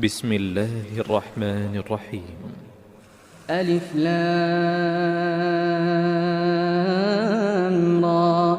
بسم الله الرحمن الرحيم. ألف لام را،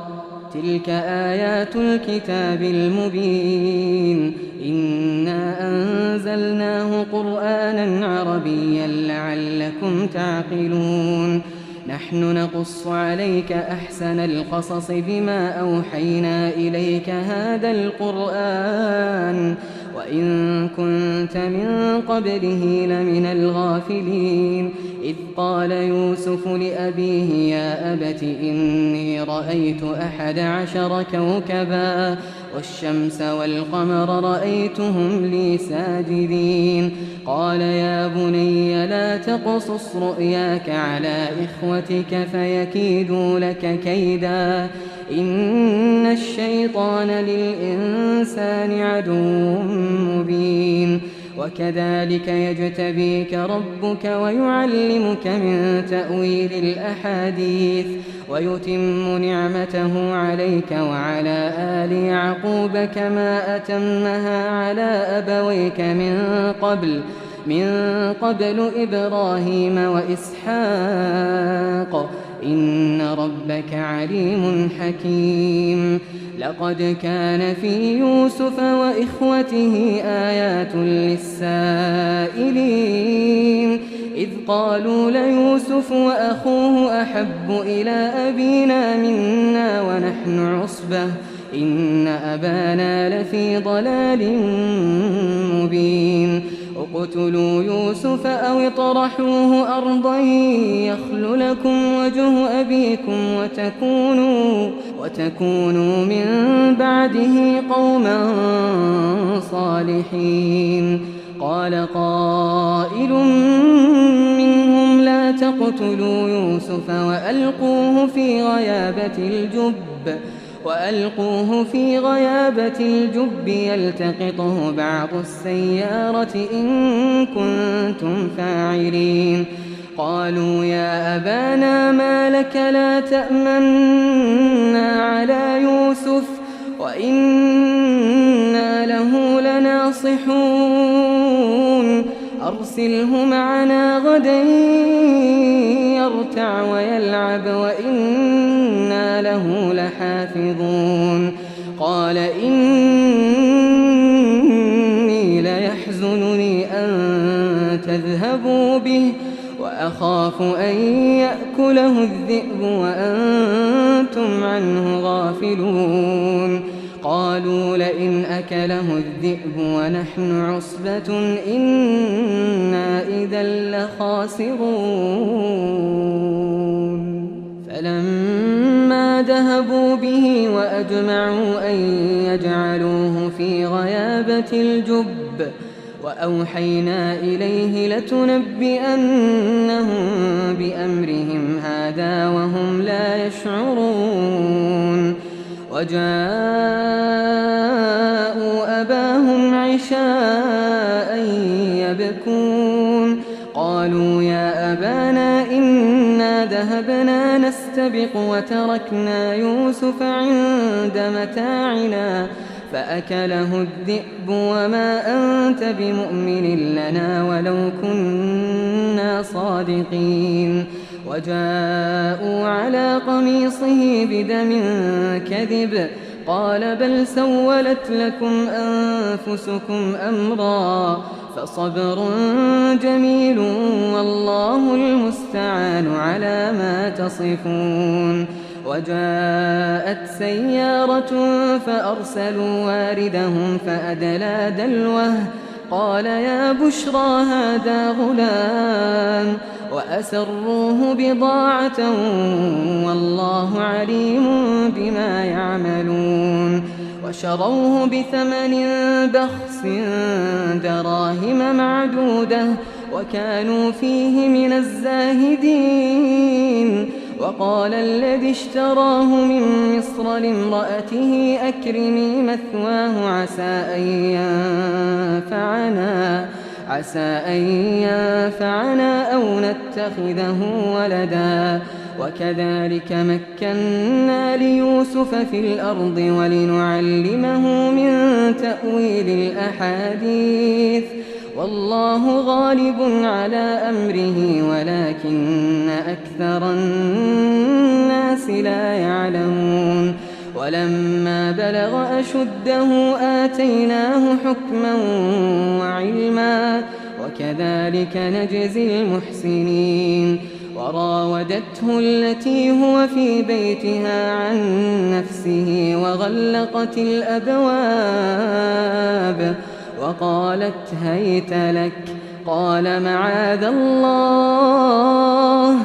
تلك آيات الكتاب المبين. إنا أنزلناه قرآنا عربيا لعلكم تعقلون. نحن نقص عليك أحسن القصص بما أوحينا إليك هذا القرآن وإن كنت من قبله لمن الغافلين. إذ قال يوسف لأبيه يا أبت إني رأيت 11 كوكبا والشمس والقمر رأيتهم لي ساجدين. قال يا بني لا تقصص رؤياك على إخوتك فيكيدوا لك كيدا إن الشيطان للإنسان عدو مبين. وكذلك يجتبيك ربك ويعلمك من تأويل الأحاديث ويتم نعمته عليك وعلى آل يعقوب كما أتمها على أبويك من قبل إبراهيم وإسحاق إن ربك عليم حكيم. لقد كان في يوسف وإخوته آيات للسائلين إذ قالوا ليوسف وأخوه أحب إلى أبينا منا ونحن عصبة إن أبانا لفي ضلال مبين. اقتلوا يوسف أو اطرحوه أرضا يخل لكم وجه أبيكم وتكونوا من بعده قوما صالحين. قال قائل منهم لا تقتلوا يوسف وألقوه في غيابة الجب يلتقطه بعض السيارة إن كنتم فاعلين. قالوا يا أبانا ما لك لا تأمنا على يوسف وإنا له لناصحون أرسله معنا غدا يرتع ويلعب وإنا له لحافظون. قال إني ليحزنني أن تذهبوا به وأخاف أن يأكله الذئب وأنتم عنه غافلون. قالوا لئن أكله الذئب ونحن عصبة إنا إذا لخاسرون. فلما ذهبوا به وأجمعوا أن يجعلوه في غيابة الجب وأوحينا إليه لتنبئنهم بأمرهم هذا وهم لا يشعرون. وجاءوا أباهم عشاء يبكون. قالوا يا أبانا إنا ذهبنا نستبق وتركنا يوسف عند متاعنا فأكله الذئب وما أنت بمؤمن لنا ولو كنا صادقين. وجاءوا على قميصه بدم كذب قال بل سولت لكم أنفسكم أمرا فصبر جميل والله المستعان على ما تصفون. وجاءت سيارة فأرسلوا واردهم فأدلى دلوه قال يا بشرى هذا غلام وأسروه بضاعة والله عليم بما يعملون. وشروه بثمن بخس دراهم معدودة وكانوا فيه من الزاهدين. وقال الذي اشتراه من مصر لامرأته أكرمي مثواه عسى أن ينفعنا أو نتخذه ولدا. وكذلك مكنا ليوسف في الأرض ولنعلمه من تأويل الأحاديث والله غالب على أمره ولكن أكثر الناس لا يعلمون ولما بلغ أشده آتيناه حكما وعلما وكذلك نجزي المحسنين وراودته التي هو في بيتها عن نفسه وغلقت الأبواب وقالت هيت لك قال معاذ الله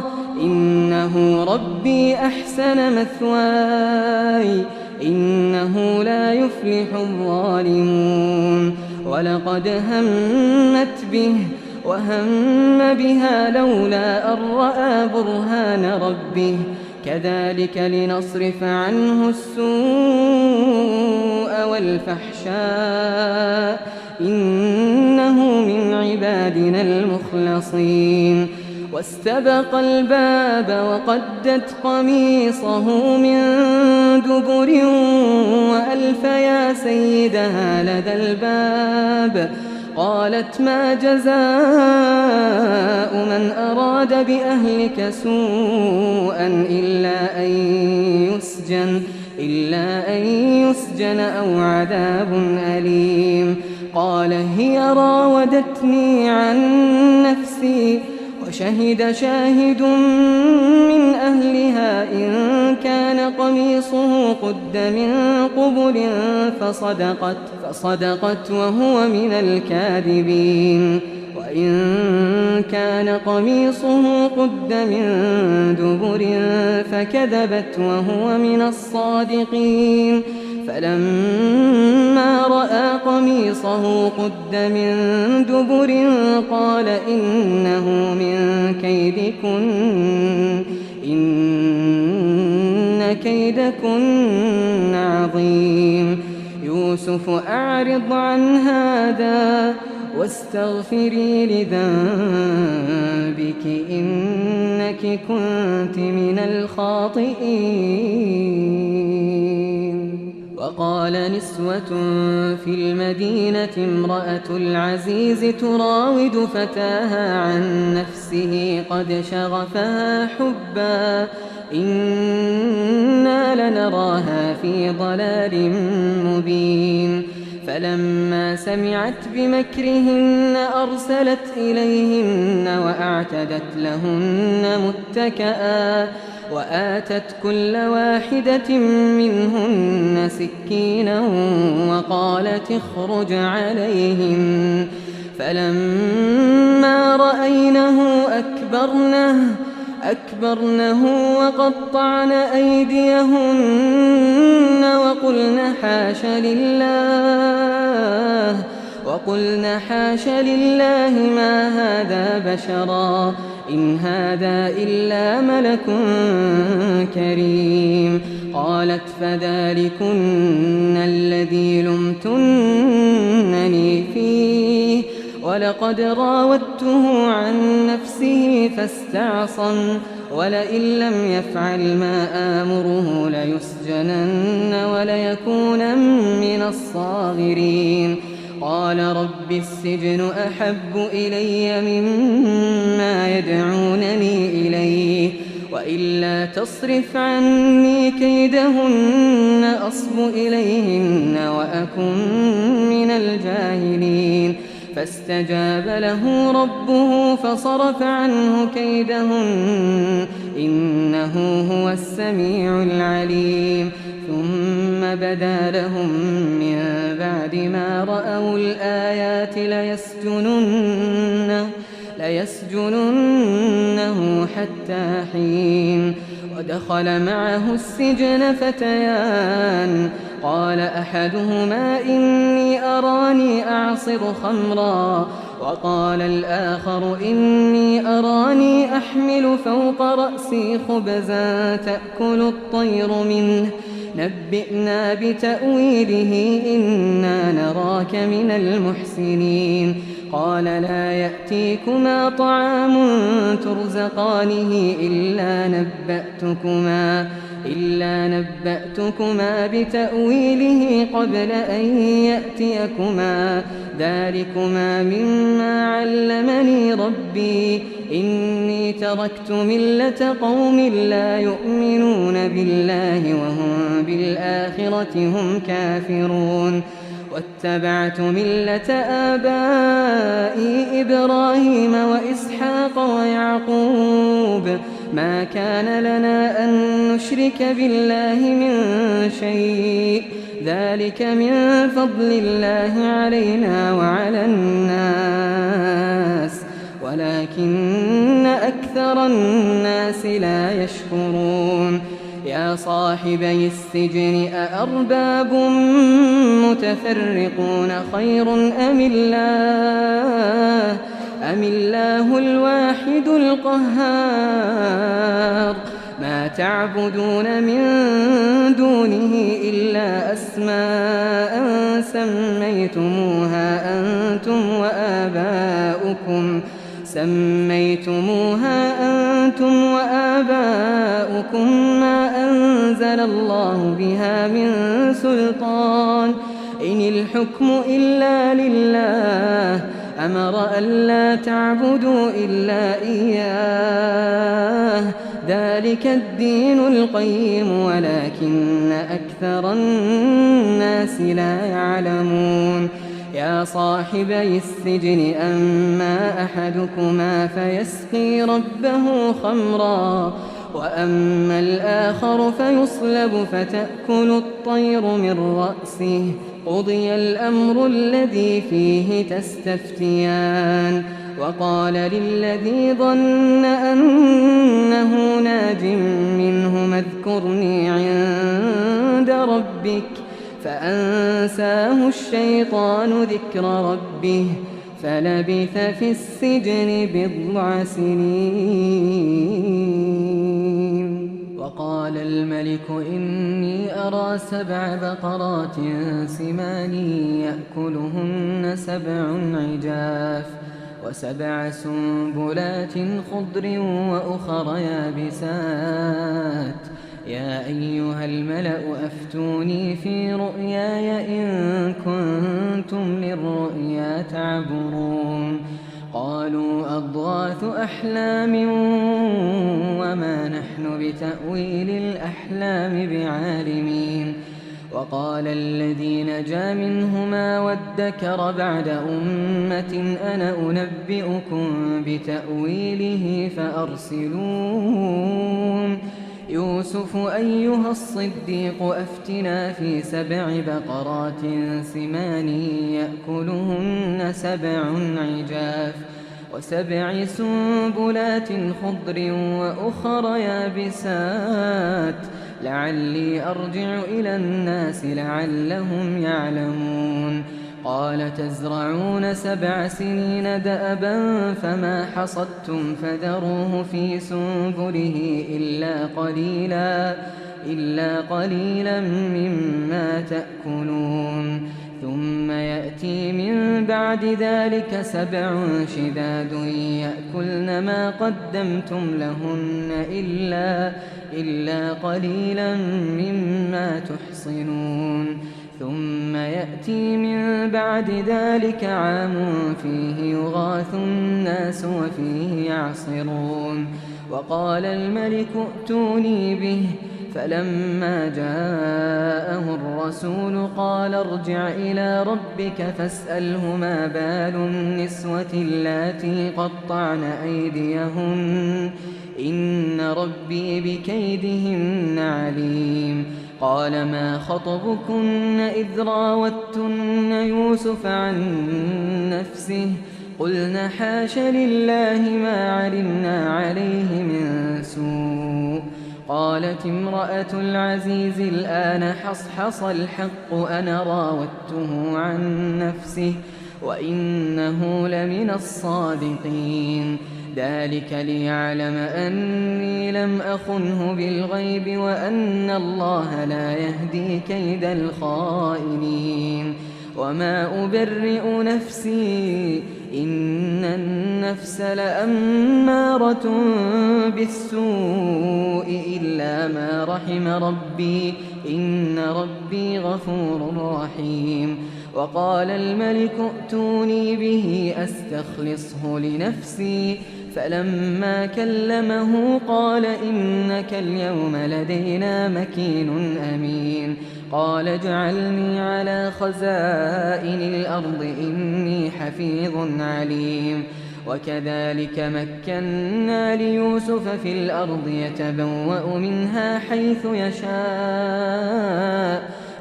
إنه ربي أحسن مثواي إنه لا يفلح الظالمون ولقد همت به وهم بها لولا أن رأى برهان ربه كذلك لنصرف عنه السوء والفحشاء إنه من عبادنا المخلصين واستبق الباب وقدت قميصه من دبر وألف يا سيدها لدى الباب قالت ما جزاء من أراد بأهلك سوءا إلا أن يسجن أو عذاب أليم قال هي راودتني عن نفسي وشهد شاهد من أهلها إن كان قميصه قد من قبل فصدقت وهو من الكاذبين وإن كان قميصه قد من دبر فكذبت وهو من الصادقين فلما رأى قميصه قد من دبر قال إنه من كيدكن إن كيدكن عظيم يوسف أعرض عن هذا واستغفري لذنبك إنك كنت من الخاطئين وقال نسوة في المدينة امرأة العزيز تراود فتاها عن نفسه قد شغفها حبا إنا لنراها في ضلال مبين فلما سمعت بمكرهن أرسلت إليهن وأعتدت لهن متكئا وآتت كل واحدة منهن سكينا وقالت اخرج عليهم فلما رأينه أكبرنه وقطعن أيديهن وقلن حاش لله ما هذا بشرا إن هذا إلا ملك كريم قالت فذلكن الذي لمتنني فيه ولقد راودته عن نفسه فاستعصم ولئن لم يفعل ما آمره ليسجنن وليكون من الصاغرين قال رب السجن أحب إلي مما يدعونني إليه وإلا تصرف عني كيدهن أصب إليهن وأكن من الجاهلين فاستجاب له ربه فصرف عنه كيدهن إنه هو السميع العليم ثم بدا لهم من بعد ما رأوا الآيات ليسجننه حتى حين ودخل معه السجن فتيان قال أحدهما إني أراني أعصر خمرا وقال الآخر إني أراني أحمل فوق رأسي خبزا تأكل الطير منه نبئنا بتأويله إنا نراك من المحسنين قال لا يأتيكما طعام ترزقانه إلا إلا نبأتكما بتأويله قبل أن يأتيكما ذلكما مما علمني ربي إني تركت ملة قوم لا يؤمنون بالله وهم بالآخرة هم كافرون واتبعت ملة آبائي إبراهيم وإسحاق ويعقوب ما كان لنا أن نشرك بالله من شيء ذلك من فضل الله علينا وعلى الناس ولكن أكثر الناس لا يشكرون يا صاحبي السجن أأرباب متفرقون خير أم الله الواحد القهار ما تعبدون من دونه إلا أسماء سميتموها أنتم وآباؤكم ما أنزل الله بها من سلطان إن الحكم إلا لله أمر ألا تعبدوا إلا إياه ذلك الدين القيم ولكن أكثر الناس لا يعلمون يا صاحبي السجن أما أحدكما فيسقي ربه خمرا وأما الآخر فيصلب فتأكل الطير من رأسه قضي الأمر الذي فيه تستفتيان وقال للذي ظن أنه ناج منهما اذكرني عند ربك فأنساه الشيطان ذكر ربه فلبث في السجن بضع سنين وقال الملك إني أرى 7 بقرات سمان يأكلهن 7 عجاف و7 سنبلات خضر وأخر يابسات يا أيها الملأ أفتوني في رؤياي إن كنتم للرؤيا تعبرون قالوا أضغاث أحلام وما نحن بتأويل الأحلام بعالمين وقال الذي نجا منهما وادكر بعد أمة أنا أنبئكم بتأويله فأرسلون يوسف أيها الصديق أفتنا في 7 بقرات سمان يأكلهن 7 عجاف و7 سنبلات خضر وأخر يابسات لعلي أرجع إلى الناس لعلهم يعلمون قال تزرعون 7 سنين دأبا فما حصدتم فذروه في سنبله إلا قليلا مما تأكلون ثم يأتي من بعد ذلك 7 شداد يأكلن ما قدمتم لهن إلا قليلا مما تحصنون ثم يأتي من بعد ذلك عام فيه يغاث الناس وفيه يعصرون وقال الملك ائتوني به فلما جاءه الرسول قال ارجع إلى ربك فاسأله ما بال النسوة اللاتي قطعن أيديهن إن ربي بكيدهن عليم قال ما خطبكن إذ راوتن يوسف عن نفسه قلنا حاش لله ما علمنا عليه من سوء قالت امرأة العزيز الآن حصحص الحق أنا راودته عن نفسه وإنه لمن الصادقين ذلك ليعلم أني لم أخنه بالغيب وأن الله لا يهدي كيد الخائنين وما أبرئ نفسي إن النفس لأمارة بالسوء إلا ما رحم ربي إن ربي غفور رحيم. وقال الملك ائتوني به أستخلصه لنفسي فلما كلمه قال إنك اليوم لدينا مكين أمين. قال اجعلني على خزائن الأرض إني حفيظ عليم. وكذلك مكنا ليوسف في الأرض يتبوأ منها حيث يشاء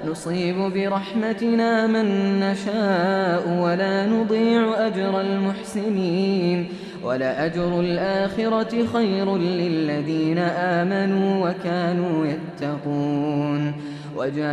نصيب برحمتنا من نشاء ولا نضيع أجر المحسنين ولأجر الآخرة خير للذين آمنوا وكانوا يتقون. وجاء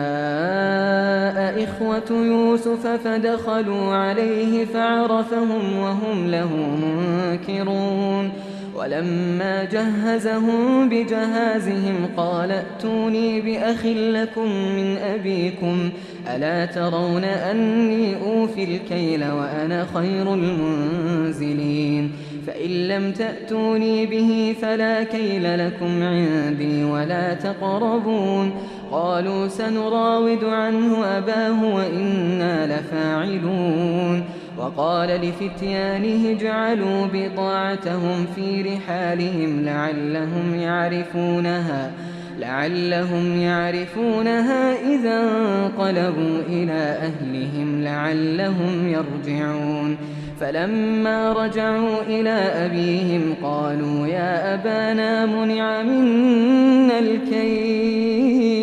إخوة يوسف فدخلوا عليه فعرفهم وهم له منكرون. ولما جهزهم بجهازهم قال ائتوني بأخ لكم من أبيكم ألا ترون أني أوفي الكيل وأنا خير المنزلين فإن لم تأتوني به فلا كيل لكم عندي ولا تقربون. قالوا سنراود عنه أباه وإنا لفاعلون. وقال لفتيانه اجعلوا بضاعتهم في رحالهم لعلهم يعرفونها إذا انقلبوا إلى أهلهم لعلهم يرجعون. فلما رجعوا إلى أبيهم قالوا يا أبانا منع منا الكيل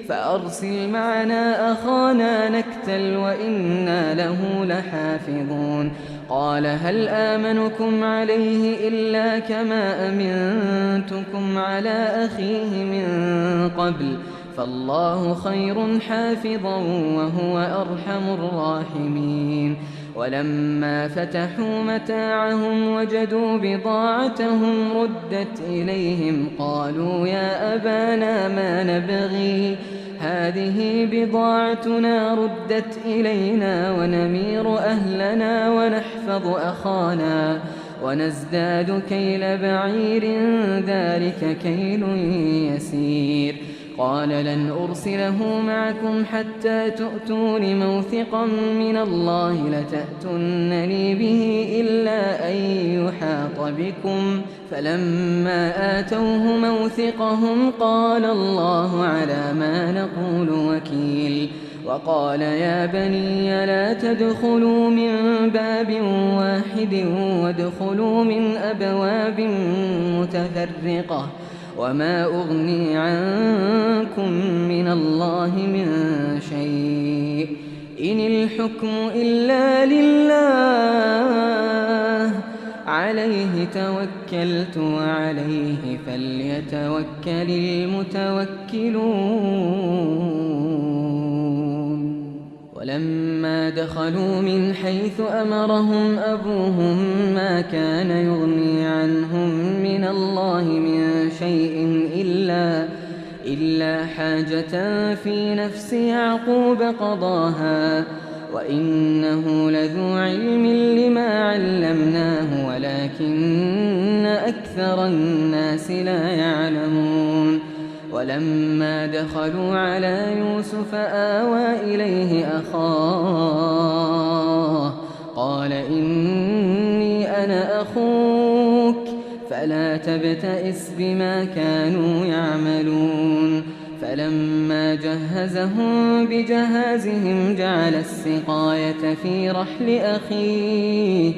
فأرسل معنا أخانا نكتل وإنا له لحافظون. قال هل آمنكم عليه إلا كما أمنتكم على أخيه من قبل فالله خير حافظا وهو أرحم الراحمين. ولما فتحوا متاعهم وجدوا بضاعتهم ردت إليهم قالوا يا أبانا ما نبغي هذه بضاعتنا ردت إلينا ونمير أهلنا ونحفظ أخانا ونزداد كيل بعير ذلك كيل يسير. قال لن أرسله معكم حتى تؤتون موثقا من الله لتأتونني به إلا أن يحاط بكم فلما آتوه موثقهم قال الله على ما نقول وكيل. وقال يا بني لا تدخلوا من باب واحد وادخلوا من أبواب متفرقة وما أغني عنكم من الله من شيء إن الحكم إلا لله عليه توكلت وعليه فليتوكل المتوكلون. ولما دخلوا من حيث أمرهم أبوهم ما كان يغني عنهم من الله من شيء إلا حاجة في نفس يعقوب قضاها وإنه لذو علم لما علمناه ولكن أكثر الناس لا يعلمون. ولما دخلوا على يوسف آوى إليه أخاه قال إني أنا أخوك فلا تبتئس بما كانوا يعملون. فلما جهزهم بجهازهم جعل السقاية في رحل أخيه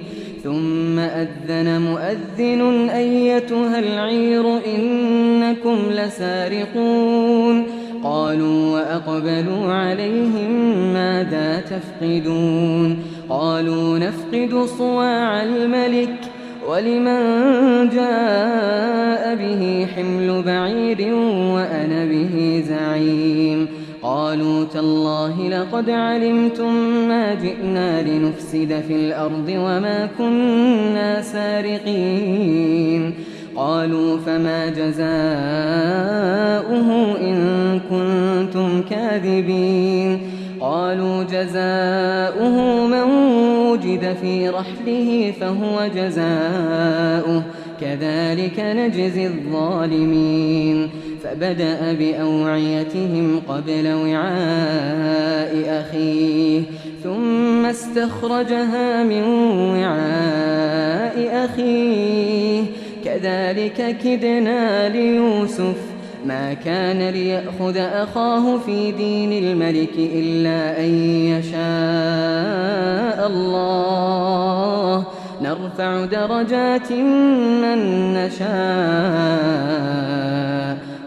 ثم أذن مؤذن أيتها العير إنكم لسارقون. قالوا وأقبلوا عليهم ماذا تفقدون. قالوا نفقد صواع الملك ولمن جاء به حمل بعير وأنا به زعيم. قالوا تالله لقد علمتم ما جئنا لنفسد في الأرض وما كنا سارقين. قالوا فما جزاؤه إن كنتم كاذبين. قالوا جزاؤه من وجد في رحله فهو جزاؤه كذلك نجزي الظالمين فبدأ بأوعيتهم قبل وعاء أخيه ثم استخرجها من وعاء أخيه كذلك كدنا ليوسف ما كان ليأخذ أخاه في دين الملك إلا أن يشاء الله نرفع درجات من نشاء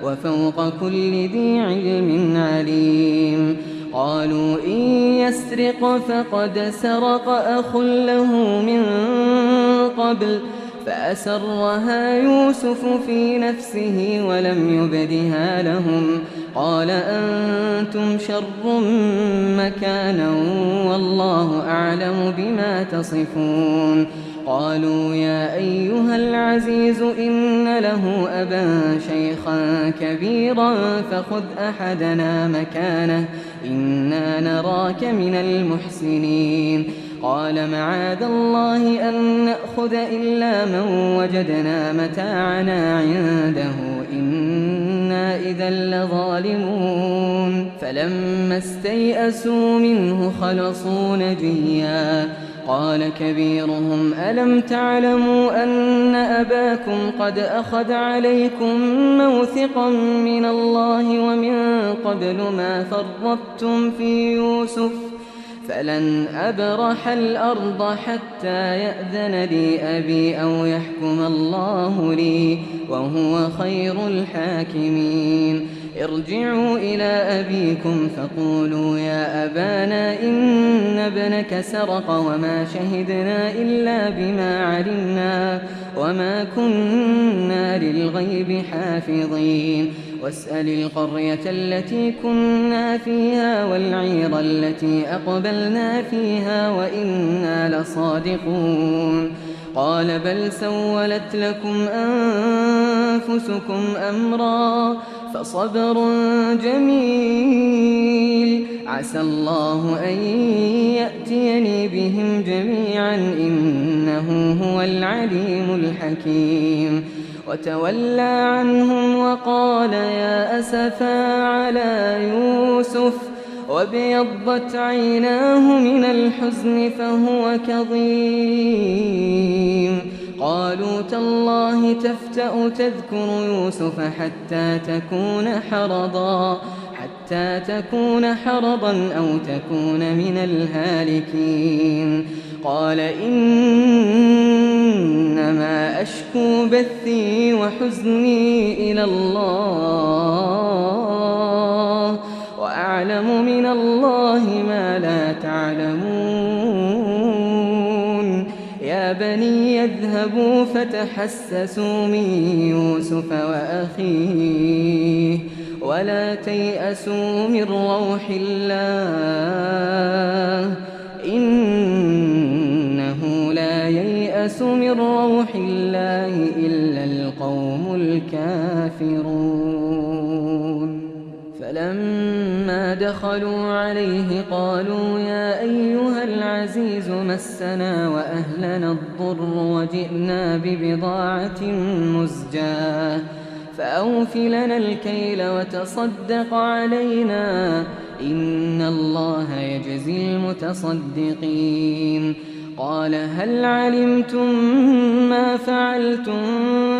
وفوق كل ذي علم عليم قالوا إن يسرق فقد سرق أخ له من قبل فأسرها يوسف في نفسه ولم يبدها لهم قال أنتم شر مكانا والله أعلم بما تصفون قالوا يا أيها العزيز إن له أبا شيخا كبيرا فخذ أحدنا مكانه إنا نراك من المحسنين قال معاذ الله أن نأخذ إلا من وجدنا متاعنا عنده إنا إذا لظالمون فلما استيئسوا منه خلصوا نجيا قال كبيرهم ألم تعلموا أن أباكم قد أخذ عليكم موثقا من الله ومن قبل ما فرطتم في يوسف فلن أبرح الأرض حتى يأذن لي أبي أو يحكم الله لي وهو خير الحاكمين ارجعوا إلى أبيكم فقولوا يا أبانا إن ابنك سرق وما شهدنا إلا بما علمنا وما كنا للغيب حافظين واسأل القرية التي كنا فيها والعير التي أقبلنا فيها وإنا لصادقون قال بل سولت لكم أنفسكم أمرا فصبر جميل عسى الله أن يأتيني بهم جميعا إنه هو العليم الحكيم وتولى عنهم وقال يا أسفا على يوسف وابيضت عيناه من الحزن فهو كظيم قالوا تالله تفتأ تذكر يوسف حتى تكون حرضا أو تكون من الهالكين قال إنما أشكو بثي وحزني إلى الله وأعلم من الله ما لا تعلمون يا بني يذهبوا فتحسسوا من يوسف وأخيه ولا تيأسوا من روح الله إنه لا ييأس من روح الله إلا القوم الكافرون فلما دخلوا عليه قالوا يا أيها العزيز مسنا وأهلنا الضر وجئنا ببضاعة مزجاة فأوف لنا الكيل وتصدق علينا إن الله يجزي المتصدقين قال هل علمتم ما فعلتم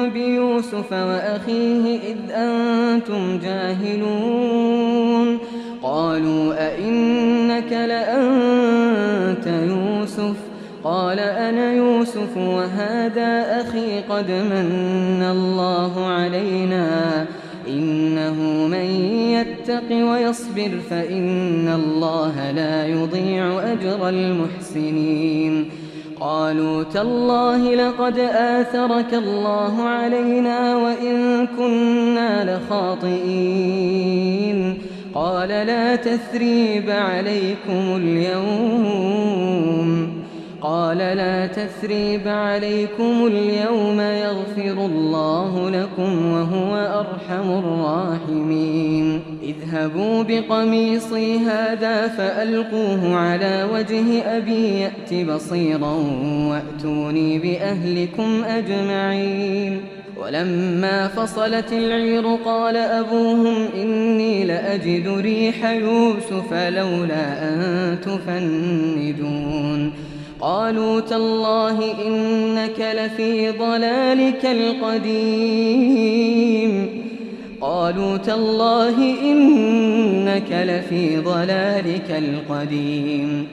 بيوسف وأخيه إذ أنتم جاهلون قالوا أئنك لأنت يوسف قال أنا يوسف وهذا أخي قد من الله علينا إنه من يتق ويصبر فإن الله لا يضيع أجر المحسنين قالوا تالله لقد آثرك الله علينا وإن كنا لخاطئين قال لا تثريب عليكم اليوم يغفر الله لكم وهو أرحم الراحمين اذهبوا بقميصي هذا فألقوه على وجه أبي يأت بصيرا وأتوني بأهلكم أجمعين. ولما فصلت العير قال أبوهم إني لأجد ريح يوسف لولا أن تفندون. قالوا تالله إنك لفي ضلالك القديم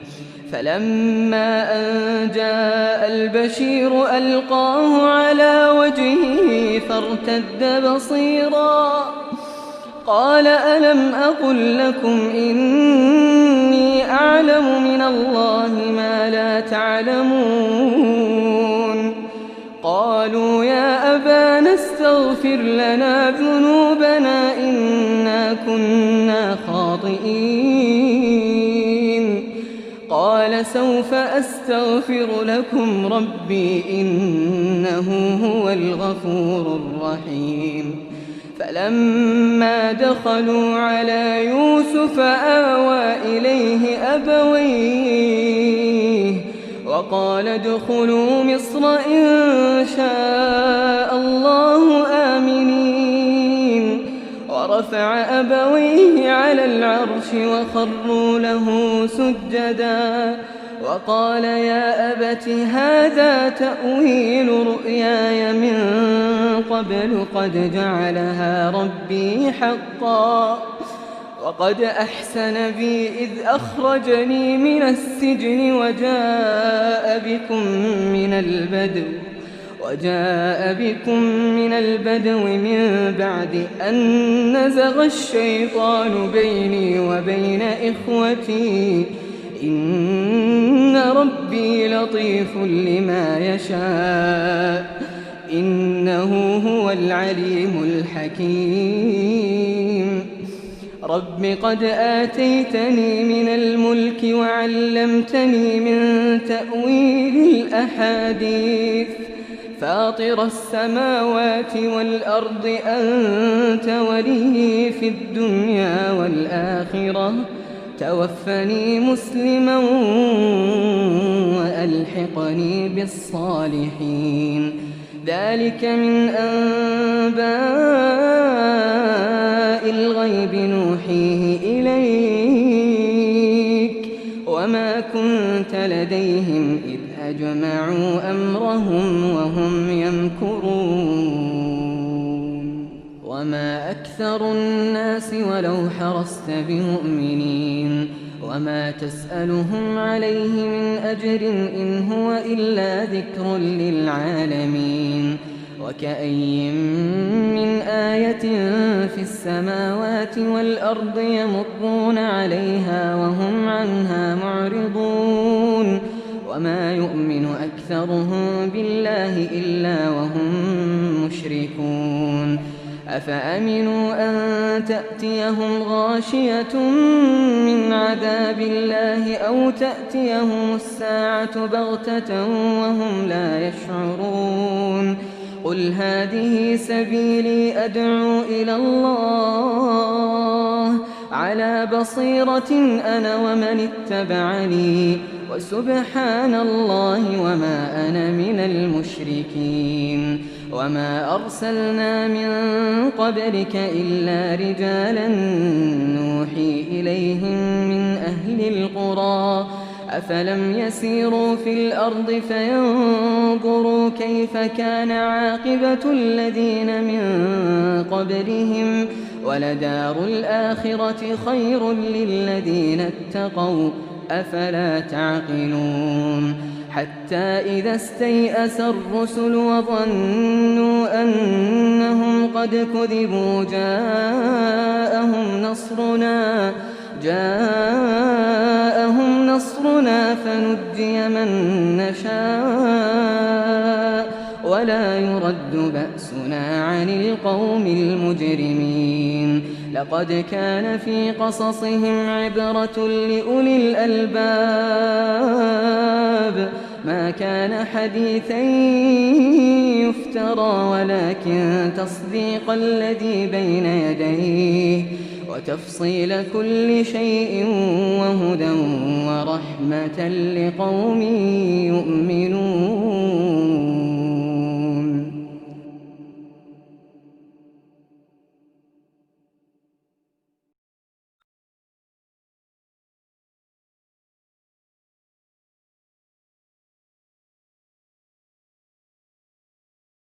فلما أن جاء البشير ألقاه على وجهه فارتد بصيرا قال ألم أقل لكم إني أعلم من الله ما لا تعلمون. قالوا يا أبانا استغفر لنا ذنوبنا إنا كنا خاطئين. قال سوف أستغفر لكم ربي إنه هو الغفور الرحيم. فلما دخلوا على يوسف آوى إليه أبويه وقال ادخلوا مصر إن شاء الله آمنين. ورفع أبويه على العرش وخروا له سجدا وقال يا أبت هذا تأويل رؤياي من قبل قد جعلها ربي حقا وقد أحسن بي إذ أخرجني من السجن وجاء بكم من البدو من بعد أن نزغ الشيطان بيني وبين إخوتي إن ربي لطيف لما يشاء إنه هو العليم الحكيم. رب قد آتيتني من الملك وعلمتني من تأويل الأحاديث فاطر السماوات والأرض أنت ولي في الدنيا والآخرة توفني مسلما وألحقني بالصالحين. ذلك من أنباء الغيب نوحيه إليك وما كنت لديهم إذ أجمعوا أمرهم وهم يمكرون. وما أكثر الناس ولو حرصت بمؤمنين وما تسألهم عليه من أجر إن هو إلا ذكر للعالمين. وكأي من آية في السماوات والأرض يمرون عليها وهم عنها معرضون وما يؤمن أكثرهم بالله إلا وهم مشركون. أفأمنوا أن تأتيهم غاشية من عذاب الله أو تأتيهم الساعة بغتة وهم لا يشعرون. قل هذه سبيلي أدعو إلى الله على بصيرة أنا ومن اتبعني وسبحان الله وما أنا من المشركين. وما أرسلنا من قبلك إلا رجالا نوحي إليهم من أهل القرى أفلم يسيروا في الأرض فينظروا كيف كان عاقبة الذين من قبلهم ولدار الآخرة خير للذين اتقوا أفلا تعقلون. حتى إذا استيأس الرسل وظنوا أنهم قد كذبوا جاءهم نصرنا فنجي من نشاء ولا يرد بأسنا عن القوم المجرمين. لقد كان في قصصهم عبرة لأولي الألباب ما كان حديثا يفترى ولكن تصديق الذي بين يديه وتفصيل كل شيء وهدى ورحمة لقوم يؤمنون.